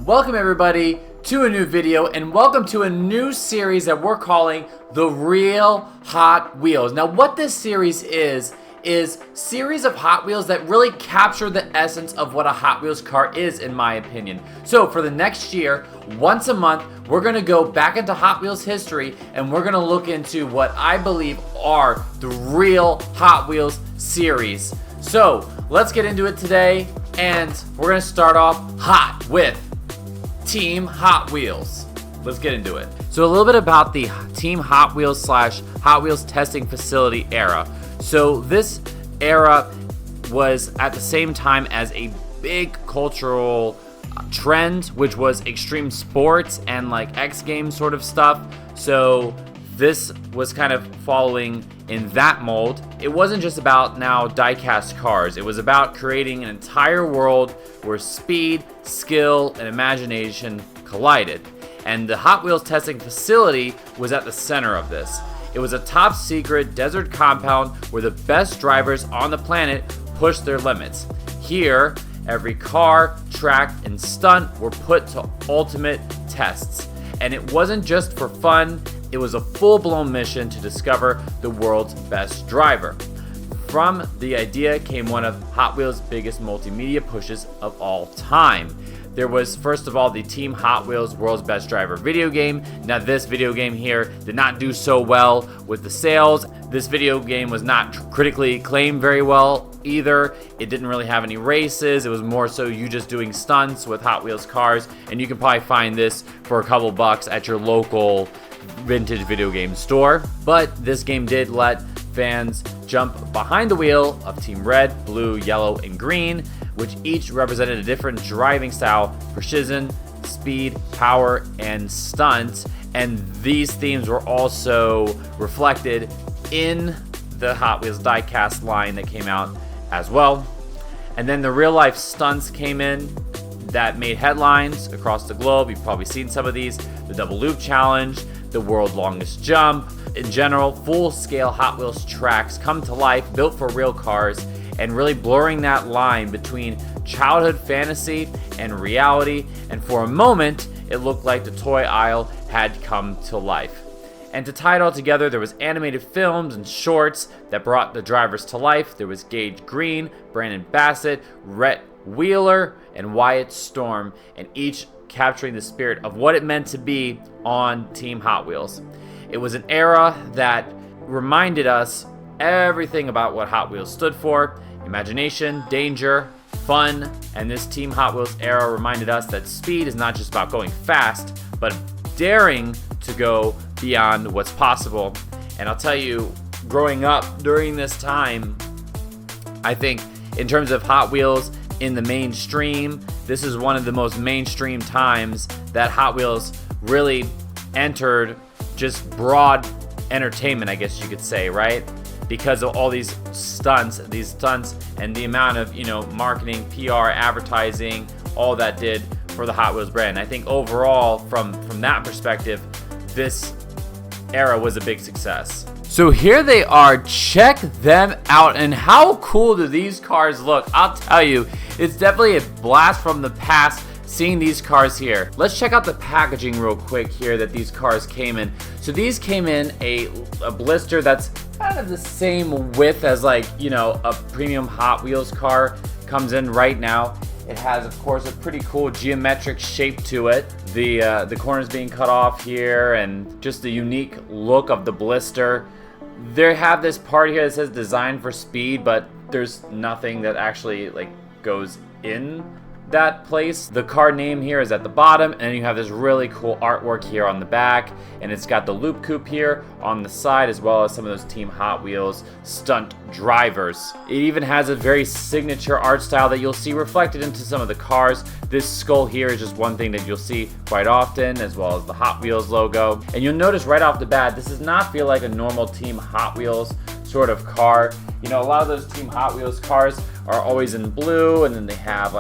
Welcome everybody to a new video, and welcome to a new series that we're calling The Real Hot Wheels. Now what this series is series of Hot Wheels that really capture the essence of what a Hot Wheels car is, in my opinion. So for the next year, once a month, we're gonna go back into Hot Wheels history and we're gonna look into what I believe are the real Hot Wheels series. So let's get into it today, and we're gonna start off hot with Team Hot Wheels. Let's get into it. So a little bit about the Team Hot Wheels / Hot Wheels testing facility era. So this era was at the same time as a big cultural trend, which was extreme sports and like X Games sort of stuff. So this was kind of following in that mold. It wasn't just about now die-cast cars. It was about creating an entire world where speed, skill, and imagination collided. And the Hot Wheels testing facility was at the center of this. It was a top secret desert compound where the best drivers on the planet pushed their limits. Here, every car, track, and stunt were put to ultimate tests. And it wasn't just for fun, it was a full-blown mission to discover the world's best driver. From the idea came one of Hot Wheels' biggest multimedia pushes of all time. There was, first of all, the Team Hot Wheels World's Best Driver video game. Now this video game here did not do so well with the sales. This video game was not critically acclaimed very well either. It didn't really have any races. It was more so you just doing stunts with Hot Wheels cars, and you can probably find this for a couple bucks at your local vintage video game store. But this game did let fans jump behind the wheel of Team Red, Blue, Yellow, and Green, which each represented a different driving style: precision, speed, power, and stunt. And these themes were also reflected in the Hot Wheels die-cast line that came out as well. And then the real-life stunts came in that made headlines across the globe. You've probably seen some of these: the double loop challenge, the world's longest jump. In general, full-scale Hot Wheels tracks come to life, built for real cars, and really blurring that line between childhood fantasy and reality. And for a moment, it looked like the toy aisle had come to life. And to tie it all together, there was animated films and shorts that brought the drivers to life. There was Gage Green, Brandon Bassett, Rhett Wheeler, and Wyatt Storm, and each capturing the spirit of what it meant to be on Team Hot Wheels. It was an era that reminded us everything about what Hot Wheels stood for: imagination, danger, fun. And this Team Hot Wheels era reminded us that speed is not just about going fast, but daring to go beyond what's possible. And I'll tell you, growing up during this time, I think in terms of Hot Wheels in the mainstream, this is one of the most mainstream times that Hot Wheels really entered just broad entertainment, I guess you could say, right? Because of all these stunts and the amount of, marketing, PR, advertising, all that did for the Hot Wheels brand. I think overall, from that perspective, this era was a big success. So here they are, check them out, and how cool do these cars look? I'll tell you, it's definitely a blast from the past seeing these cars here. Let's check out the packaging real quick here that these cars came in. So these came in a blister that's kind of the same width as a premium Hot Wheels car comes in right now. It has, of course, a pretty cool geometric shape to it. The corners being cut off here, and just the unique look of the blister. They have this part here that says designed for speed, but there's nothing that actually goes in that place. The car name here is at the bottom, and you have this really cool artwork here on the back, and it's got the loop coupe here on the side, as well as some of those Team Hot Wheels stunt drivers. It even has a very signature art style that you'll see reflected into some of the cars. This skull here is just one thing that you'll see quite often, as well as the Hot Wheels logo. And you'll notice right off the bat, this does not feel like a normal Team Hot Wheels sort of car. A lot of those Team Hot Wheels cars are always in blue, and then they have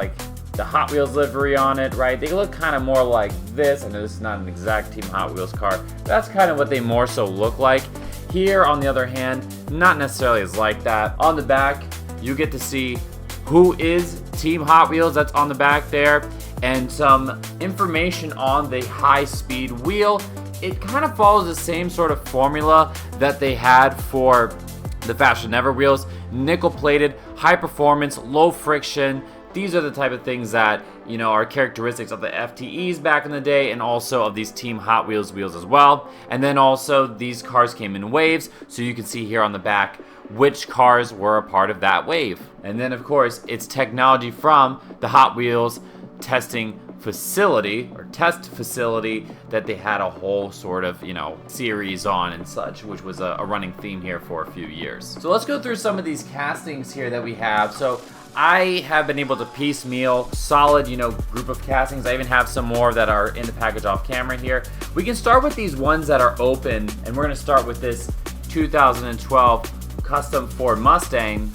the Hot Wheels livery on it, right? They look kind of more like this. I know this is not an exact Team Hot Wheels car, but that's kind of what they more so look like. Here, on the other hand, not necessarily as like that. On the back, you get to see who is Team Hot Wheels. That's on the back there. and some information on the high-speed wheel. It kind of follows the same sort of formula that they had for the Faster Than Ever wheels. Nickel-plated, high performance, low friction. These are the type of things that, you know, are characteristics of the FTEs back in the day, and also of these Team Hot Wheels wheels as well. And then also these cars came in waves, so you can see here on the back which cars were a part of that wave. And then of course it's technology from the Hot Wheels testing facility, or test facility, that they had a whole sort of, you know, series on and such, which was a running theme here for a few years. So let's go through some of these castings here that we have. So I have been able to piecemeal solid, you know, group of castings. I even have some more that are in the package off camera here. We can start with these ones that are open, and we're gonna start with this 2012 custom Ford Mustang.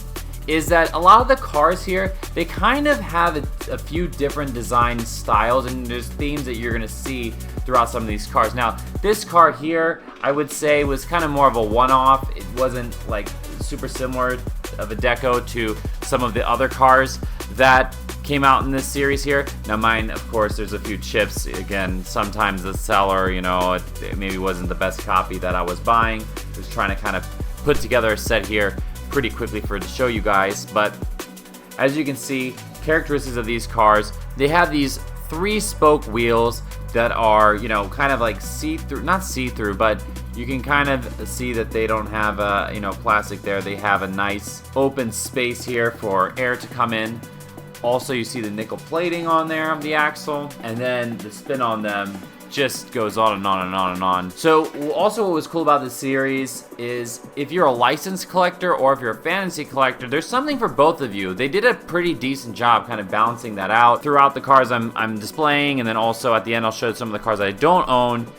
Is that a lot of the cars here, they kind of have a few different design styles, and there's themes that you're gonna see throughout some of these cars. Now, this car here, I would say, was kind of more of a one-off. It wasn't like super similar of a deco to some of the other cars that came out in this series here. Now mine, of course, there's a few chips. Again, sometimes the seller, you know, it maybe wasn't the best copy that I was buying. I was trying to kind of put together a set here pretty quickly to show you guys. But as you can see, characteristics of these cars, they have these 3-spoke wheels that are, you know, kind of like see-through, not see-through, but you can kind of see that they don't have you know, plastic there. They have a nice open space here for air to come in. Also, you see the nickel plating on there of the axle, and then the spin on them just goes on and on and on and on. So also what was cool about this series is if you're a licensed collector or if you're a fantasy collector, there's something for both of you. They did a pretty decent job kind of balancing that out throughout the cars I'm displaying, and then also at the end I'll show some of the cars I don't own,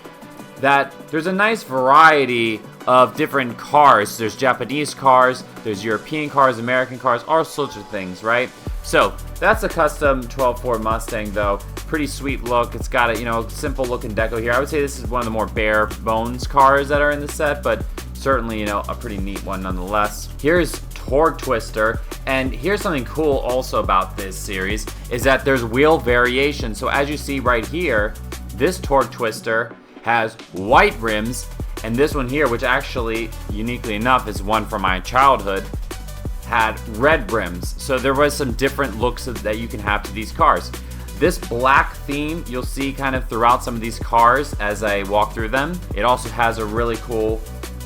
that there's a nice variety of different cars. There's Japanese cars, there's European cars, American cars, all sorts of things, right? So that's a custom 12 Ford Mustang though. Pretty sweet look. It's got a, you know, simple looking deco here. I would say this is one of the more bare bones cars that are in the set, but certainly, you know, a pretty neat one nonetheless. Here's Torque Twister, and here's something cool also about this series is that there's wheel variation. So as you see right here, this Torque Twister has white rims, and this one here, which actually uniquely enough is one from my childhood, had red rims. So there was some different looks that you can have to these cars. This black theme you'll see kind of throughout some of these cars as I walk through them. It also has a really cool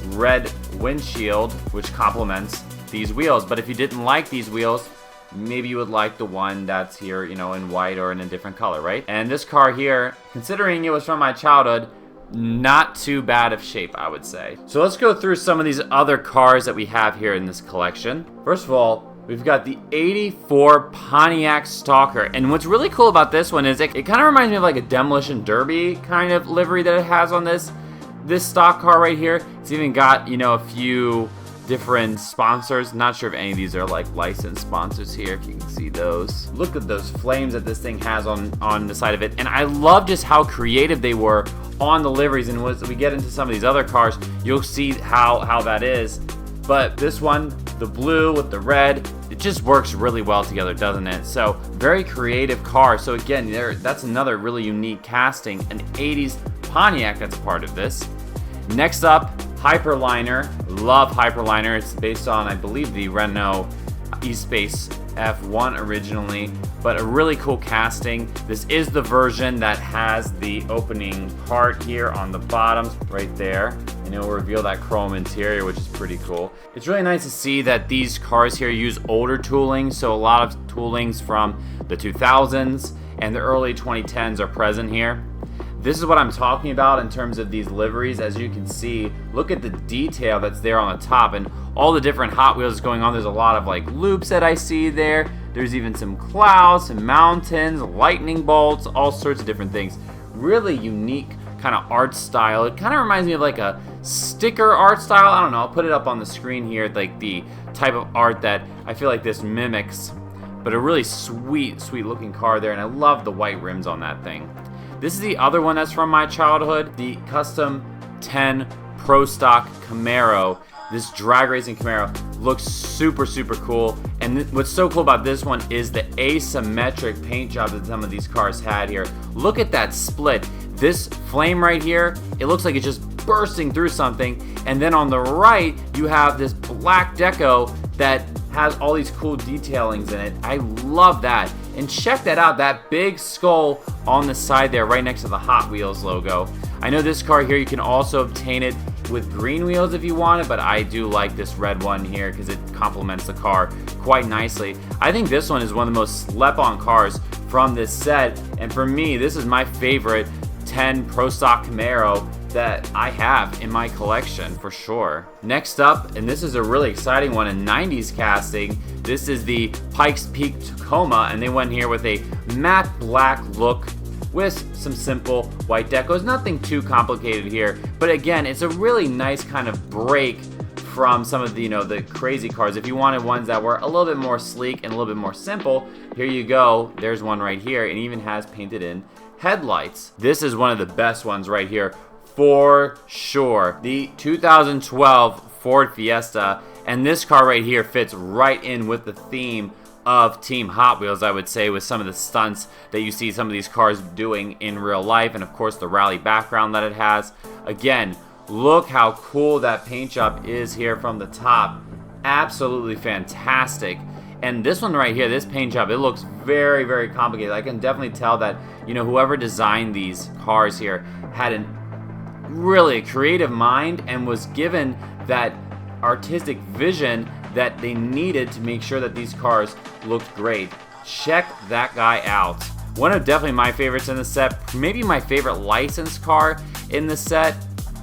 red windshield which complements these wheels. But if you didn't like these wheels, maybe you would like the one that's here, you know, in white or in a different color, right? And this car here, considering it was from my childhood, not too bad of shape, I would say. So let's go through some of these other cars that we have here in this collection. First of all, we've got the 84 Pontiac Stalker. And what's really cool about this one is it kind of reminds me of like a Demolition Derby kind of livery that it has on this stock car right here. It's even got, you know, a few different sponsors. Not sure if any of these are like licensed sponsors here, if you can see those. Look at those flames that this thing has on the side of it. And I love just how creative they were on the liveries, and as we get into some of these other cars, you'll see how that is. But this one, the blue with the red, it just works really well together, doesn't it? So very creative car. So again, that's another really unique casting, an 80s Pontiac that's a part of this. Next up, Hyperliner. Love Hyperliner. It's based on, I believe, the Renault E-Space F1 originally, but a really cool casting. This is the version that has the opening part here on the bottom right there, and it will reveal that chrome interior, which is pretty cool. It's really nice to see that these cars here use older tooling, so a lot of toolings from the 2000s and the early 2010s are present here. This is what I'm talking about in terms of these liveries. As you can see, look at the detail that's there on the top and all the different Hot Wheels going on. There's a lot of like loops that I see there. There's even some clouds, some mountains, lightning bolts, all sorts of different things. Really unique kind of art style. It kind of reminds me of like a sticker art style. I don't know, I'll put it up on the screen here, like the type of art that I feel like this mimics. But a really sweet looking car there, and I love the white rims on that thing. This is the other one that's from my childhood, the Custom 10 Pro Stock Camaro. this drag racing Camaro looks super cool. And what's so cool about this one is the asymmetric paint job that some of these cars had here. Look at that split. This flame right here, it looks like it's just bursting through something. And then on the right, you have this black deco that has all these cool detailings in it. I love that. And check that out, that big skull on the side there right next to the Hot Wheels logo. I know this car here, you can also obtain it with green wheels if you want it, but I do like this red one here because it complements the car quite nicely. I think this one is one of the most slept on cars from this set, and for me, this is my favorite 10 Pro Stock Camaro that I have in my collection for sure. Next up, and this is a really exciting one, a 90s casting. This is the Pikes Peak Tacoma, and they went here with a matte black look with some simple white decos. Nothing too complicated here, but again, it's a really nice kind of break from some of the, you know, the crazy cars. If you wanted ones that were a little bit more sleek and a little bit more simple, here you go. There's one right here. It even has painted in headlights. This is one of the best ones right here for sure. The 2012 Ford Fiesta, and this car right here fits right in with the theme of Team Hot Wheels, I would say, with some of the stunts that you see some of these cars doing in real life, and of course the rally background that it has. Again, look how cool that paint job is here from the top. Absolutely fantastic. And this one right here, this paint job, it looks very complicated. I can definitely tell that, you know, whoever designed these cars here had a really creative mind and was given that artistic vision that they needed to make sure that these cars looked great. Check that guy out. One of definitely my favorites in the set, maybe my favorite licensed car in the set.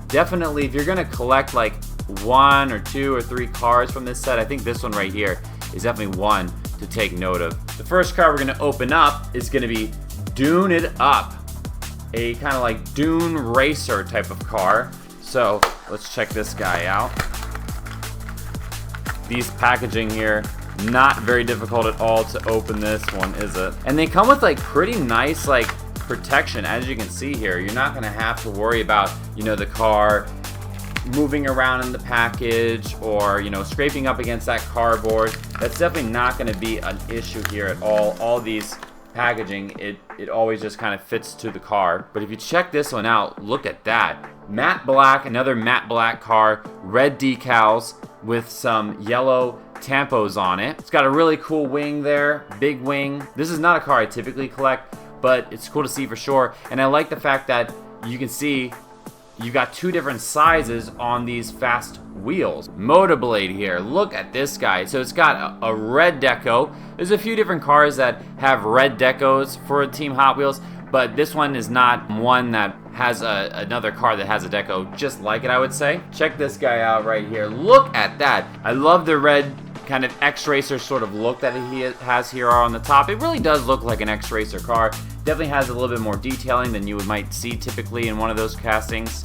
Definitely, if you're gonna collect like 1 or 2 or 3 cars from this set, I think this one right here is definitely one to take note of. The first car we're gonna open up is gonna be Dune It Up, a kind of like Dune Racer type of car. So let's check this guy out. These packaging here, not very difficult at all to open this one, is it? And they come with like pretty nice like protection, as you can see here. You're not gonna have to worry about, you know, the car moving around in the package or, you know, scraping up against that cardboard. That's definitely not gonna be an issue here at all. All these packaging, it always just kind of fits to the car. But if you check this one out, look at that. Matte black, another matte black car, red decals with some yellow tampos on it. It's got a really cool wing there, big wing. This is not a car I typically collect, but it's cool to see for sure. And I like the fact that you can see you've got 2 different sizes on these fast wheels. Motor blade here, look at this guy. So it's got a red deco. There's a few different cars that have red decos for Team Hot Wheels, but this one is not one that has another car that has a deco just like it, I would say. Check this guy out right here. Look at that. I love the red kind of X-Racer sort of look that he has here on the top. It really does look like an X-Racer car. Definitely has a little bit more detailing than you might see typically in one of those castings.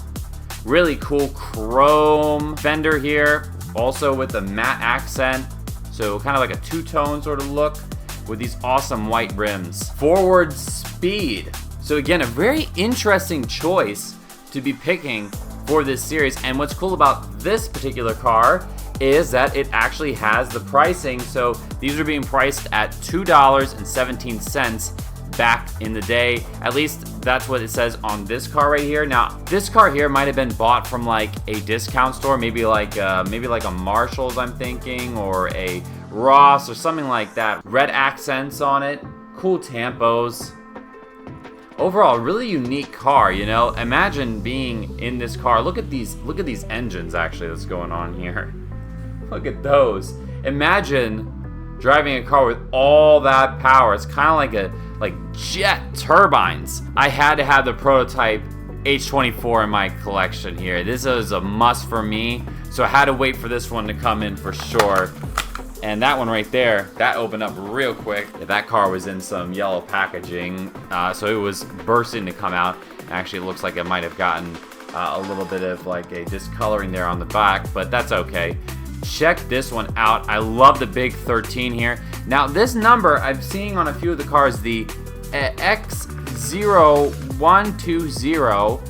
Really cool chrome fender here, also with a matte accent. So kind of like a two-tone sort of look with these awesome white rims. Forward speed. So again, a very interesting choice to be picking for this series. And what's cool about this particular car is that it actually has the pricing. So these are being priced at $2.17 back in the day. At least that's what it says on this car right here. Now, this car here might have been bought from like a discount store, maybe like a Marshall's, I'm thinking, or a Ross or something like that. Red accents on it, cool tampos. Overall, really unique car, you know. Imagine being in this car. Look at these engines actually that's going on here. Look at those. Imagine driving a car with all that power. It's kind of like jet turbines. I had to have the prototype H24 in my collection here. This is a must for me, so I had to wait for this one to come in for sure. And that one right there, that opened up real quick. That car was in some yellow packaging, so it was bursting to come out. Actually, it looks like it might have gotten a little bit of like a discoloring there on the back, but that's okay. Check this one out. I love the big 13 here. Now, this number I'm seeing on a few of the cars, the X0120.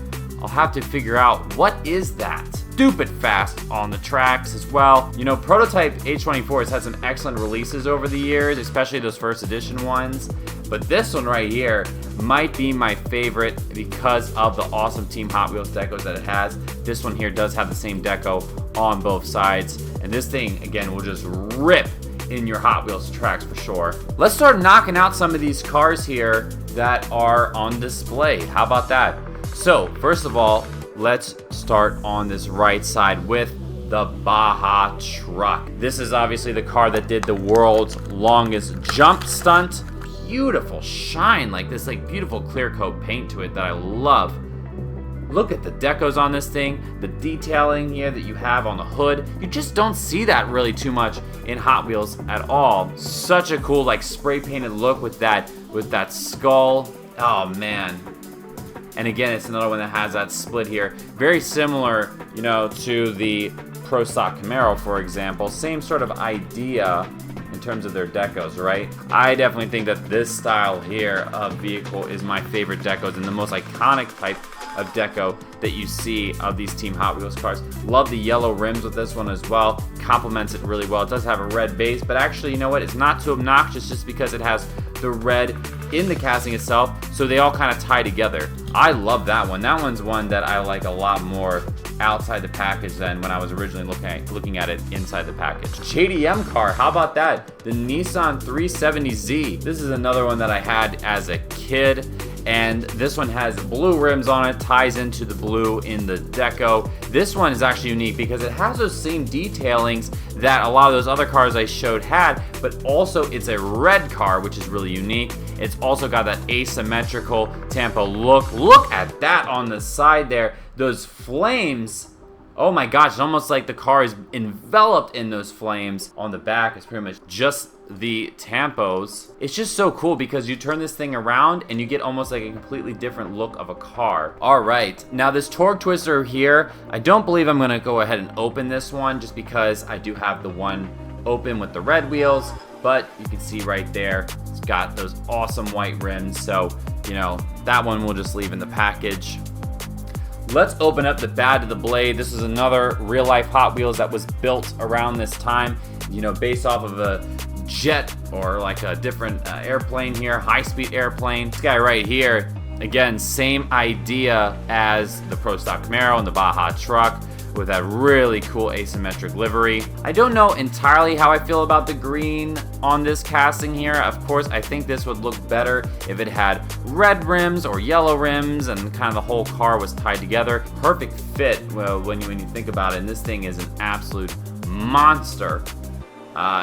I'll have to figure out what is that. stupid fast on the tracks as well. You know, Prototype H24 has had some excellent releases over the years, especially those first edition ones. But this one right here might be my favorite because of the awesome Team Hot Wheels decos that it has. This one here does have the same deco on both sides. And this thing, again, will just rip in your Hot Wheels tracks for sure. Let's start knocking out some of these cars here that are on display. How about that? So, first of all, let's start on this right side with the Baja truck. This is obviously the car that did the world's longest jump stunt. Beautiful shine, like this like beautiful clear coat paint to it that I love. Look at the decos on this thing, the detailing here that you have on the hood. You just don't see that really too much in Hot Wheels at all. Such a cool like spray painted look with that skull. Oh man. And again, it's another one that has that split here. Very similar, you know, to the Pro Stock Camaro, for example. Same sort of idea in terms of their decos, right? I definitely think that this style here of vehicle is my favorite decos and the most iconic type of deco that you see of these Team Hot Wheels cars. Love the yellow rims with this one as well. Complements it really well. It does have a red base, but actually, you know what? It's not too obnoxious just because it has the red in the casting itself, so they all kind of tie together. I love that one. That one's one that I like a lot more outside the package than when I was originally looking at it inside the package. JDM car, how about that? The Nissan 370Z. This is another one that I had as a kid, and this one has blue rims on it, ties into the blue in the deco. This one is actually unique because it has those same detailings that a lot of those other cars I showed had, but also it's a red car, which is really unique. It's also got that asymmetrical Tampa look. Look at that on the side there. Those flames, oh my gosh, it's almost like the car is enveloped in those flames. On the back, it's pretty much just the tampos. It's just so cool because you turn this thing around and you get almost like a completely different look of a car. All right, now this torque twister here, I don't believe I'm gonna go ahead and open this one just because I do have the one open with the red wheels, but you can see right there, it's got those awesome white rims. So, you know, that one we'll just leave in the package. Let's open up the Bad to the Blade. This is another real life Hot Wheels that was built around this time, you know, based off of a jet or like a different airplane here, high-speed airplane. This guy right here, again, same idea as the Pro Stock Camaro and the Baja truck with that really cool asymmetric livery. I don't know entirely how I feel about the green on this casting here. Of course, I think this would look better if it had red rims or yellow rims and kind of the whole car was tied together. Perfect fit when you think about it. And this thing is an absolute monster.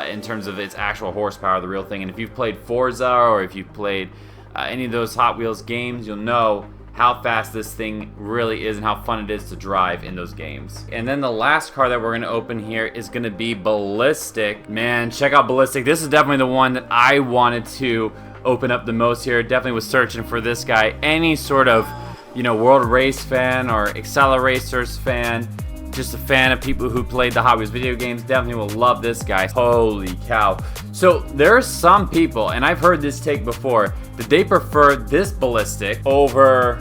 In terms of its actual horsepower, the real thing. And if you've played Forza or if you've played any of those Hot Wheels games, you'll know how fast this thing really is and how fun it is to drive in those games. And then the last car that we're gonna open here is gonna be Ballistic. Man, check out Ballistic. This is definitely the one that I wanted to open up the most here. Definitely was searching for this guy. Any sort of, you know, World Race fan or Acceleracers fan, just a fan of people who played the Hot Wheels video games, definitely will love this guy. Holy cow. So there are some people, and I've heard this take before, that they prefer this Ballistic over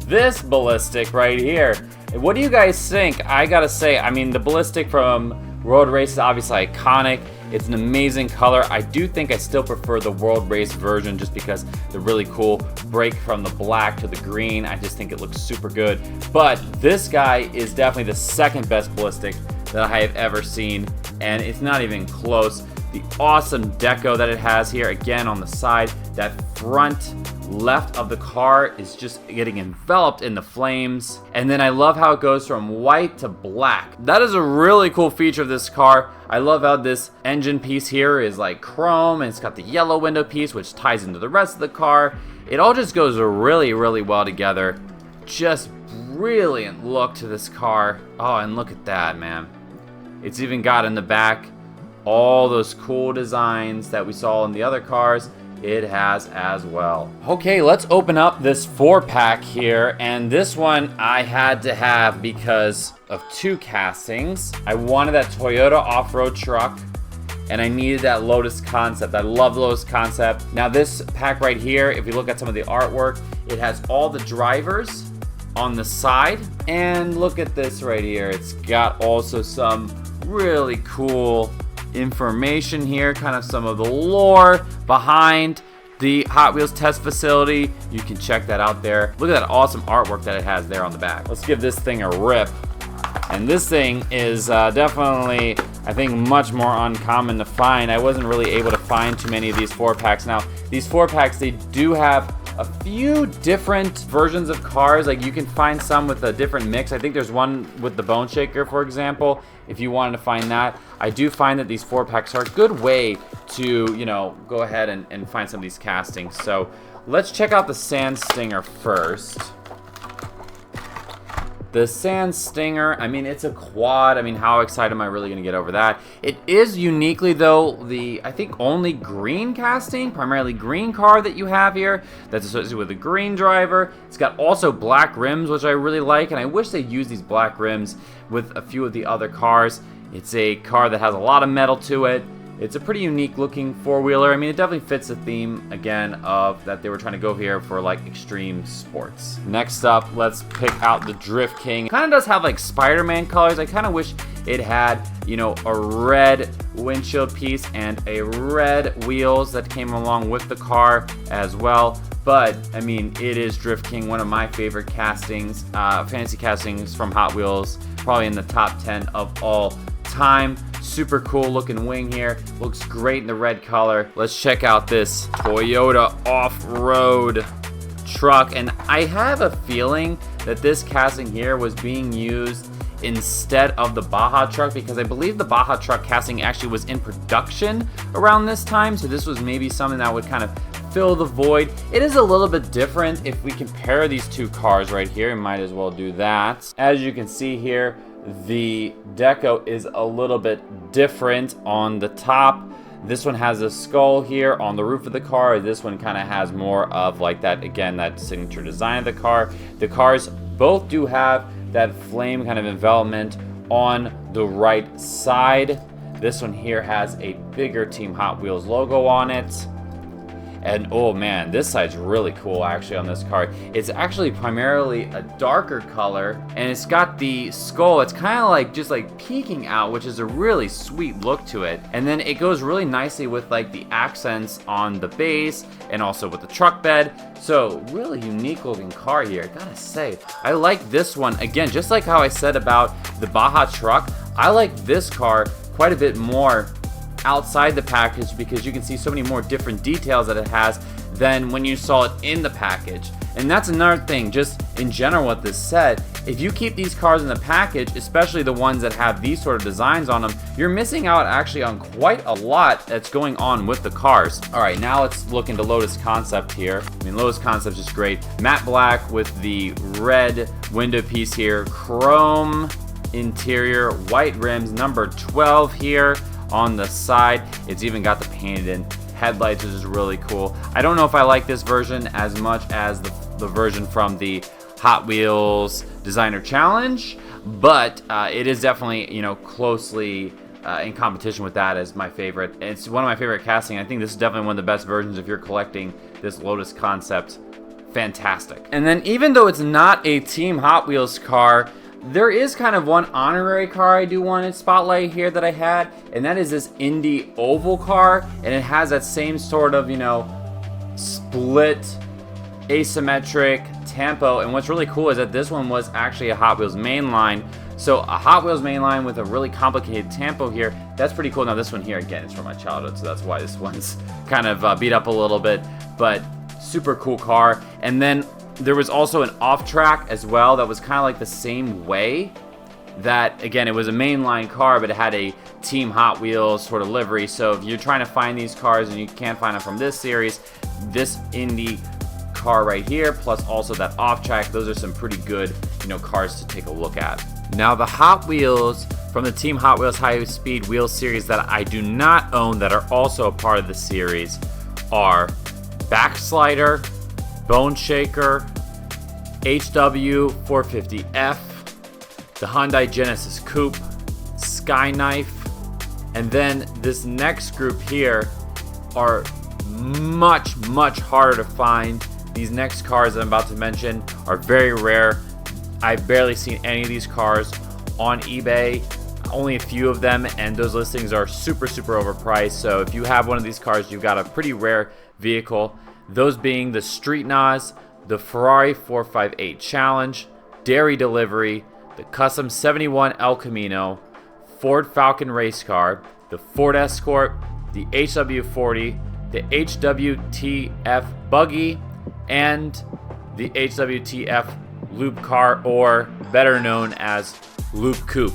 this Ballistic right here. What do you guys think? I gotta say, I mean, the Ballistic from World Race is obviously iconic. It's an amazing color. I do think I still prefer the World Race version just because the really cool break from the black to the green. I just think it looks super good. But this guy is definitely the second best Ballistic that I have ever seen, and it's not even close. The awesome deco that it has here, again on the side, that front left of the car is just getting enveloped in the flames. And then I love how it goes from white to black. That is a really cool feature of this car. I love how this engine piece here is like chrome, and it's got the yellow window piece which ties into the rest of the car. It all just goes really, really well together. Just brilliant look to this car. Oh, and look at that, man. It's even got in the back all those cool designs that we saw in the other cars. It has as well. Okay, let's open up this 4-pack here, and this one I had to have because of two castings. I wanted that Toyota off-road truck, and I needed that Lotus concept. I love Lotus concept. Now this pack right here, if you look at some of the artwork, it has all the drivers on the side. And look at this right here. It's got also some really cool information here, kind of some of the lore behind the Hot Wheels test facility. You can check that out there. Look at that awesome artwork that it has there on the back. Let's give this thing a rip. And this thing is definitely, I think, much more uncommon to find. I wasn't really able to find too many of these 4-packs. Now, these 4-packs, they do have a few different versions of cars. Like, you can find some with a different mix. I think there's one with the Bone Shaker, for example, if you wanted to find that. I do find that these 4-packs are a good way to, you know, go ahead and find some of these castings. So let's check out the Sand Stinger first. The Sand Stinger, I mean, it's a quad. I mean, how excited am I really going to get over that? It is uniquely, though, the, I think, only green casting, primarily green car that you have here that's associated with the green driver. It's got also black rims, which I really like, and I wish they used these black rims with a few of the other cars. It's a car that has a lot of metal to it. It's a pretty unique looking four-wheeler. I mean, it definitely fits the theme, again, of that they were trying to go here for, like, extreme sports. Next up, let's pick out the Drift King. Kind of does have, like, Spider-Man colors. I kind of wish it had, you know, a red windshield piece and a red wheels that came along with the car as well. But, I mean, it is Drift King, one of my favorite castings, fantasy castings from Hot Wheels, probably in the top 10 of all time. Super cool looking wing here. Looks great in the red color. Let's check out this Toyota off-road truck. And I have a feeling that this casting here was being used instead of the Baja truck, because I believe the Baja truck casting actually was in production around this time. So this was maybe something that would kind of fill the void. It is a little bit different. If we compare these two cars right here, we might as well do that. As you can see here, the deco is a little bit different on the top. This one has a skull here on the roof of the car. This one kind of has more of like that, again, that signature design of the car. The cars both do have that flame kind of envelopment on the right side. This one here has a bigger Team Hot Wheels logo on it. And oh man, this side's really cool actually on this car. It's actually primarily a darker color, and it's got the skull. It's kind of like just like peeking out, which is a really sweet look to it. And then it goes really nicely with like the accents on the base and also with the truck bed. So really unique looking car here, I gotta say. I like this one. Again, just like how I said about the Baja truck, I like this car quite a bit more outside the package, because you can see so many more different details that it has than when you saw it in the package. And that's another thing, just in general with this set, if you keep these cars in the package, especially the ones that have these sort of designs on them, you're missing out actually on quite a lot that's going on with the cars. All right, now let's look into Lotus Concept here. I mean, Lotus Concept is great. Matte black with the red window piece here, chrome interior, white rims, number 12 here on the side. It's even got the painted in headlights, which is really cool. I don't know if I like this version as much as the version from the Hot Wheels Designer Challenge, but it is definitely, you know, closely in competition with that as my favorite. It's one of my favorite casting. I think this is definitely one of the best versions if you're collecting this Lotus Concept. Fantastic. And then even though it's not a Team Hot Wheels car, there is kind of one honorary car I do want to spotlight here that I had, and that is this Indy oval car, and it has that same sort of, you know, split asymmetric tempo. And what's really cool is that this one was actually a Hot Wheels mainline. So a Hot Wheels mainline with a really complicated tempo here. That's pretty cool. Now this one here, again, is from my childhood, so that's why this one's kind of beat up a little bit, but super cool car. And then there was also an off-track as well that was kind of like the same way. That, again, it was a mainline car, but it had a Team Hot Wheels sort of livery. So if you're trying to find these cars and you can't find them from this series, this Indy car right here, plus also that off-track, those are some pretty good, you know, cars to take a look at. Now, the Hot Wheels from the Team Hot Wheels High Speed Wheels series that I do not own that are also a part of the series are Backslider, Bone Shaker, HW 450F, the Hyundai Genesis Coupe, Skyknife, and then this next group here are much harder to find. These next cars that I'm about to mention are very rare. I've barely seen any of these cars on eBay, only a few of them, and those listings are super overpriced. So if you have one of these cars, you've got a pretty rare vehicle. Those being the Street Nas, the Ferrari 458 Challenge, Dairy Delivery, the Custom 71 El Camino, Ford Falcon race car, the Ford Escort, the HW40, the HWTF Buggy, and the HWTF Loop Car, or better known as Loop Coupe.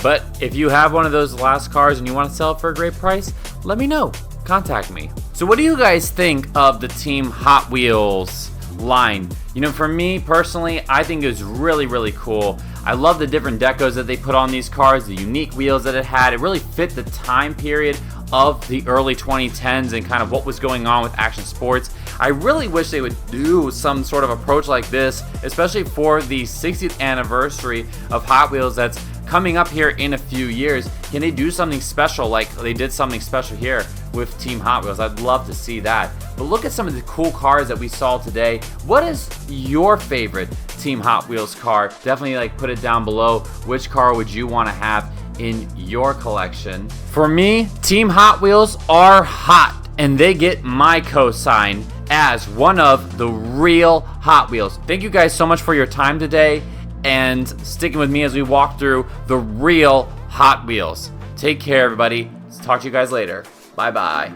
But if you have one of those last cars and you want to sell it for a great price, let me know. Contact me. So what do you guys think of the Team Hot Wheels line? You know, for me personally, I think it was really cool. I love the different decos that they put on these cars, the unique wheels that it had. It really fit the time period of the early 2010s and kind of what was going on with action sports. I really wish they would do some sort of approach like this, especially for the 60th anniversary of Hot Wheels that's coming up here in a few years. Can they do something special like they did something special here with Team Hot Wheels? I'd love to see that. But look at some of the cool cars that we saw today. What is your favorite Team Hot Wheels car? Definitely like put it down below. Which car would you want to have in your collection? For me, Team Hot Wheels are hot, and they get my cosign as one of the real Hot Wheels. Thank you guys so much for your time today and sticking with me as we walk through the real Hot Wheels. Take care, everybody. Talk to you guys later. Bye-bye.